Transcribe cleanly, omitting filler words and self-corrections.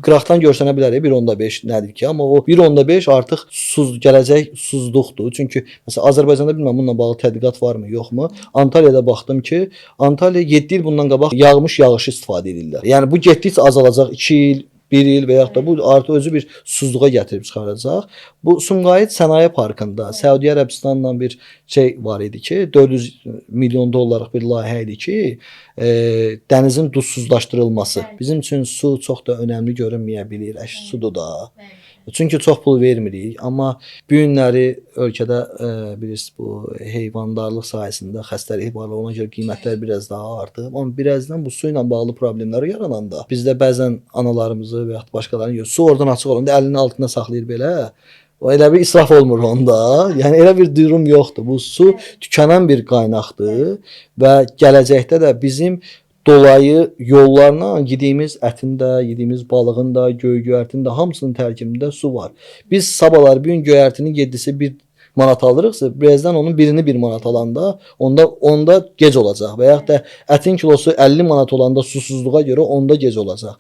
Qıraqdan görsənə bilər 1.5 nədir ki, amma o 1.5 artıq gələcək susuzluqdur. Çünki məsələn Azərbaycanda bilmirəm bununla bağlı tədqiqat varmı, yoxmu? Antalyada baxdım ki, Antalya 7 il bundan qabaq yağmış yağışı istifadə edirlər. Yəni bu getdikcə azalacaq 2 il, 1 il və yaxud da bu artıq özü bir susuzluğa gətirib çıxaracaq. Bu Sumqayıt Sənaye Parkında Səudiyyə Ərəbistanla bir şey var idi ki, 400 milyon dollarlıq bir layihə idi ki, dənizin duzsuzlaşdırılması. Bizim üçün su çox da önəmli görünməyə bilər. Sudur da. Çünki çox pul vermirik, amma bu günləri ölkədə bilirsiniz bu heyvandarlıq sahəsində xəstəlik var, ona görə qiymətlər biraz daha artıb. Amma birazdan bu su ilə bağlı problemlər yarananda bizdə bəzən analarımızı və ya başqalarını su oradan açıq olanda əlinin altında saxlayır belə. O elə bir israf olmur onda. Yəni elə bir durum yoxdur. Bu su tükənən bir qaynaqdır və gələcəkdə də bizim dolayı yollarla yediyimiz ətin də, yediyimiz balığın da, göy-göyərtin də hamısının tərkibində su var. Biz sabahlar bir gün göyərtinin 7-si 1 manat alırıqsa, birazdan onun birini 1 manat alanda onda gec olacaq və yaxud da ətin kilosu 50 manat olanda susuzluğa görə onda gec olacaq.